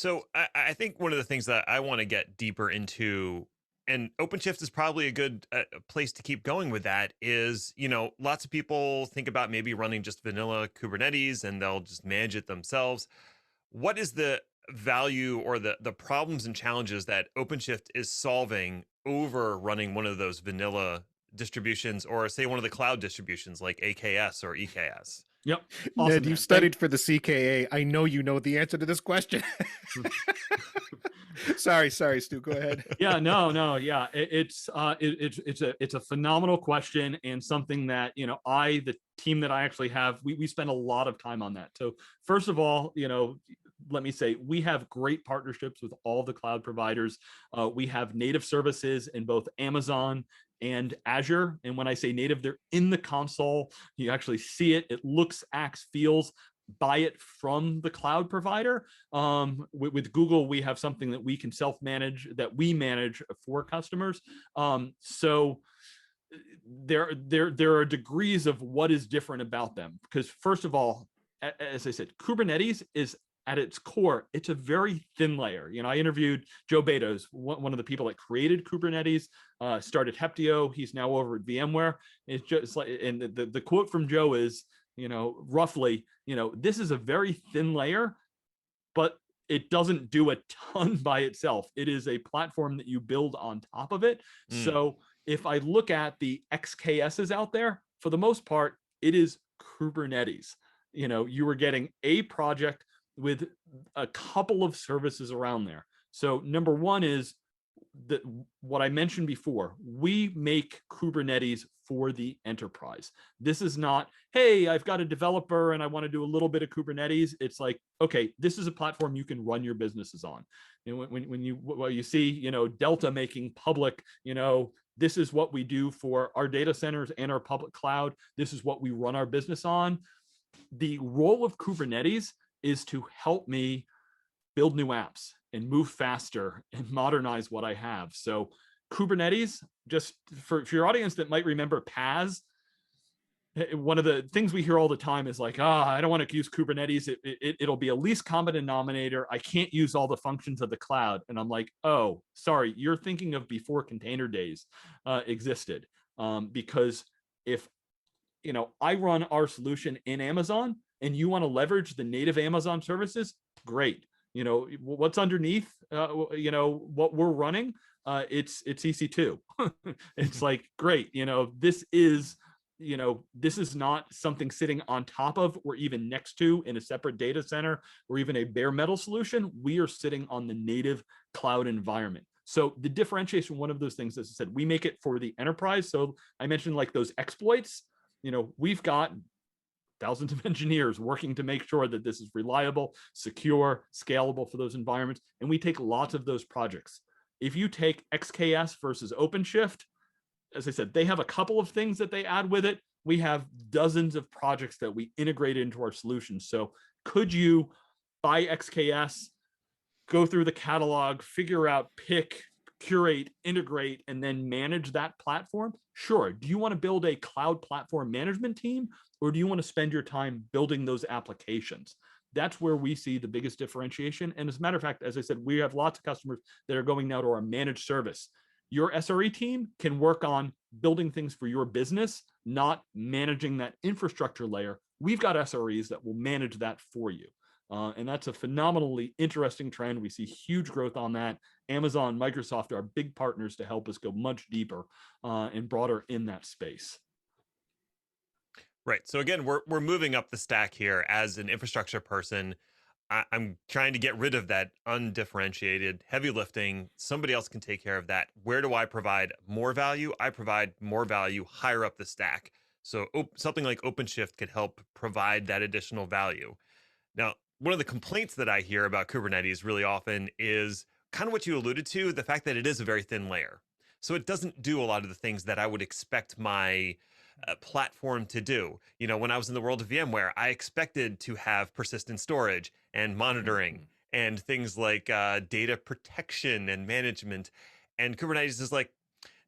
So I think one of the things that I want to get deeper into, and OpenShift is probably a good place to keep going with that, is, lots of people think about maybe running just vanilla Kubernetes and they'll just manage it themselves. What is the value or the problems and challenges that OpenShift is solving over running one of those vanilla distributions, or say one of the cloud distributions like AKS or EKS? Yep. Awesome, Ned, you man. Thank studied for the CKA. I know you know the answer to this question. Sorry, Stu. Go ahead. Yeah, no, yeah. It's a phenomenal question, and something that the team that I actually have, we spend a lot of time on that. So first of all, let me say we have great partnerships with all the cloud providers. We have native services in both Amazon and Azure. And when I say native, they're in the console. You actually see it. It looks, acts, feels. Buy it from the cloud provider. With Google, we have something that we can self-manage, that we manage for customers. So there are degrees of what is different about them. Because first of all, as I said, Kubernetes is at its core, it's a very thin layer. I interviewed Joe Betos, one of the people that created Kubernetes, started Heptio. He's now over at VMware. It's just like, and the quote from Joe is, roughly, this is a very thin layer, but it doesn't do a ton by itself. It is a platform that you build on top of it. So if I look at the XKSs out there, for the most part, it is Kubernetes. You were getting a project with a couple of services around there. So number one is that what I mentioned before, we make Kubernetes for the enterprise. This is not, hey, I've got a developer and I want to do a little bit of Kubernetes. It's like, okay, this is a platform you can run your businesses on. When you see, Delta making public, this is what we do for our data centers and our public cloud. This is what we run our business on. The role of Kubernetes is to help me build new apps and move faster and modernize what I have. So Kubernetes, just for your audience that might remember PaaS, one of the things we hear all the time is like, I don't want to use Kubernetes. It'll be a least common denominator. I can't use all the functions of the cloud. And I'm like, oh, sorry, you're thinking of before container days existed. Because if, I run our solution in Amazon and you want to leverage the native Amazon services, great. What's underneath, what we're running, it's EC2. It's like, great. This is not something sitting on top of or even next to in a separate data center or even a bare metal solution. We are sitting on the native cloud environment. So the differentiation, one of those things, as I said, we make it for the enterprise. So I mentioned like those exploits, we've got thousands of engineers working to make sure that this is reliable, secure, scalable for those environments. And we take lots of those projects. If you take XKS versus OpenShift, as I said, they have a couple of things that they add with it. We have dozens of projects that we integrate into our solutions. So could you buy XKS, go through the catalog, figure out, pick, curate, integrate, and then manage that platform? Sure. Do you want to build a cloud platform management team, or do you want to spend your time building those applications? That's where we see the biggest differentiation. And as a matter of fact, as I said, we have lots of customers that are going now to our managed service. Your SRE team can work on building things for your business, not managing that infrastructure layer. We've got SREs that will manage that for you. And that's a phenomenally interesting trend. We see huge growth on that. Amazon, Microsoft are big partners to help us go much deeper and broader in that space. Right. So again, we're moving up the stack here as an infrastructure person. I'm trying to get rid of that undifferentiated heavy lifting. Somebody else can take care of that. Where do I provide more value? I provide more value higher up the stack. So something like OpenShift could help provide that additional value. Now, one of the complaints that I hear about Kubernetes really often is kind of what you alluded to, the fact that it is a very thin layer. So it doesn't do a lot of the things that I would expect my platform to do. When I was in the world of VMware, I expected to have persistent storage and monitoring and things like data protection and management. And Kubernetes is like,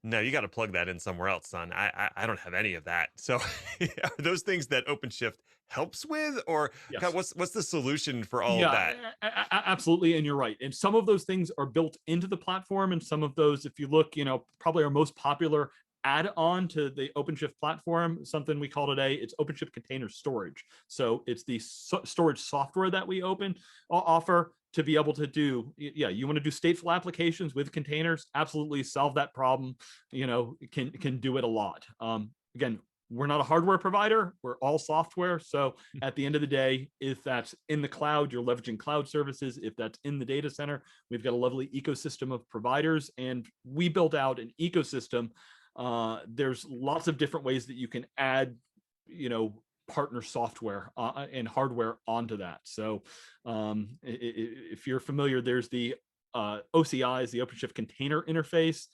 No, you got to plug that in somewhere else, son. I don't have any of that. So are those things that OpenShift helps with, or Yes. what's the solution for all of Yeah, that? absolutely. And you're right. And some of those things are built into the platform. And some of those, if you look, probably our most popular add-on to the OpenShift platform, something we call today, it's OpenShift Container Storage. So it's the storage software that we offer to be able to do, you want to do stateful applications with containers, absolutely solve that problem, can do it a lot. Again, we're not a hardware provider, we're all software. So at the end of the day, if that's in the cloud, you're leveraging cloud services. If that's in the data center, we've got a lovely ecosystem of providers, and we built out an ecosystem. There's lots of different ways that you can add, partner software and hardware onto that. So if you're familiar, there's the OCI is the OpenShift Container Interface,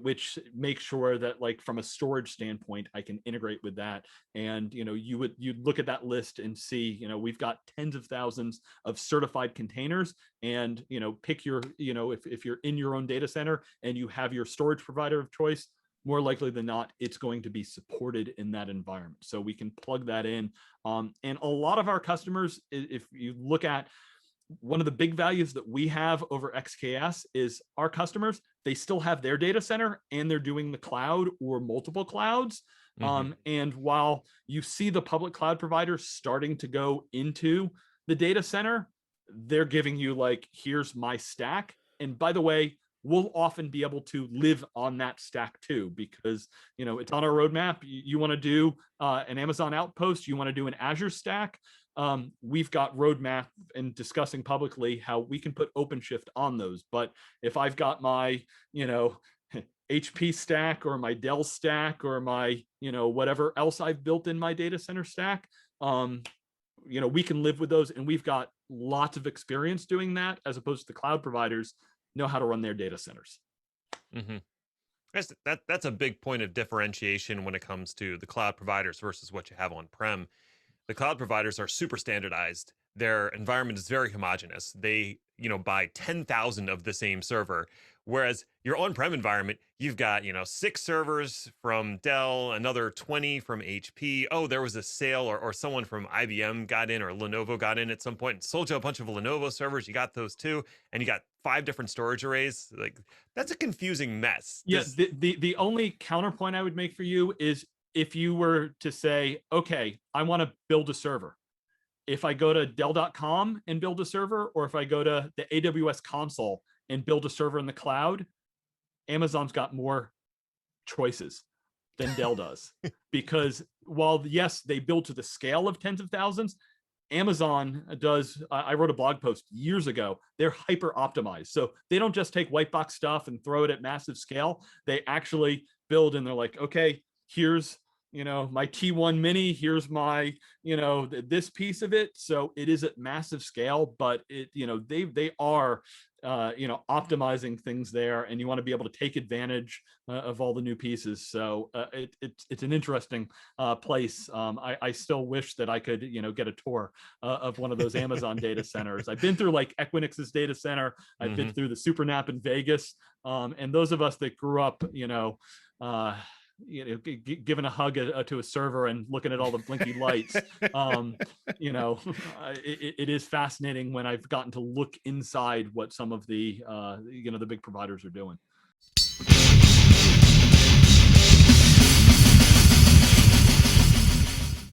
which makes sure that, like, from a storage standpoint, I can integrate with that. And you'd look at that list and see, we've got tens of thousands of certified containers, and pick your, if you're in your own data center and you have your storage provider of choice, more likely than not, it's going to be supported in that environment. So we can plug that in. And a lot of our customers, if you look at one of the big values that we have over XKS, is our customers, they still have their data center and they're doing the cloud or multiple clouds. And while you see the public cloud providers starting to go into the data center, they're giving you, like, here's my stack. And by the way, we'll often be able to live on that stack too, because it's on our roadmap. You want to do an Amazon Outpost, you want to do an Azure stack. We've got roadmap and discussing publicly how we can put OpenShift on those. But if I've got my HP stack or my Dell stack or my whatever else I've built in my data center stack, we can live with those, and we've got lots of experience doing that, as opposed to the cloud providers know how to run their data centers. That's a big point of differentiation when it comes to the cloud providers versus what you have on-prem. The cloud providers are super standardized. Their environment is very homogeneous. They, buy 10,000 of the same server. Whereas your on-prem environment, you've got, 6 servers from Dell, another 20 from HP. Oh, there was a sale, or someone from IBM got in, or Lenovo got in at some point and sold you a bunch of Lenovo servers. You got those too. And you got 5 different storage arrays. Like, that's a confusing mess. Yes. The only counterpoint I would make for you is, if you were to say, okay, I want to build a server, if I go to Dell.com and build a server, or if I go to the AWS console and build a server in the cloud, Amazon's got more choices than Dell does. Because while, yes, they build to the scale of tens of thousands, Amazon does, I wrote a blog post years ago, they're hyper optimized. So they don't just take white box stuff and throw it at massive scale. They actually build, and they're like, okay, here's my T1 mini, here's my this piece of it. So it is at massive scale, but it they are optimizing things there, and you want to be able to take advantage of all the new pieces. So it's an interesting place. I still wish that I could get a tour of one of those Amazon data centers. I've been through, like, Equinix's data center. I've been through the SuperNap in Vegas, and those of us that grew up giving a hug to a server and looking at all the blinky lights, it is fascinating when I've gotten to look inside what some of the the big providers are doing.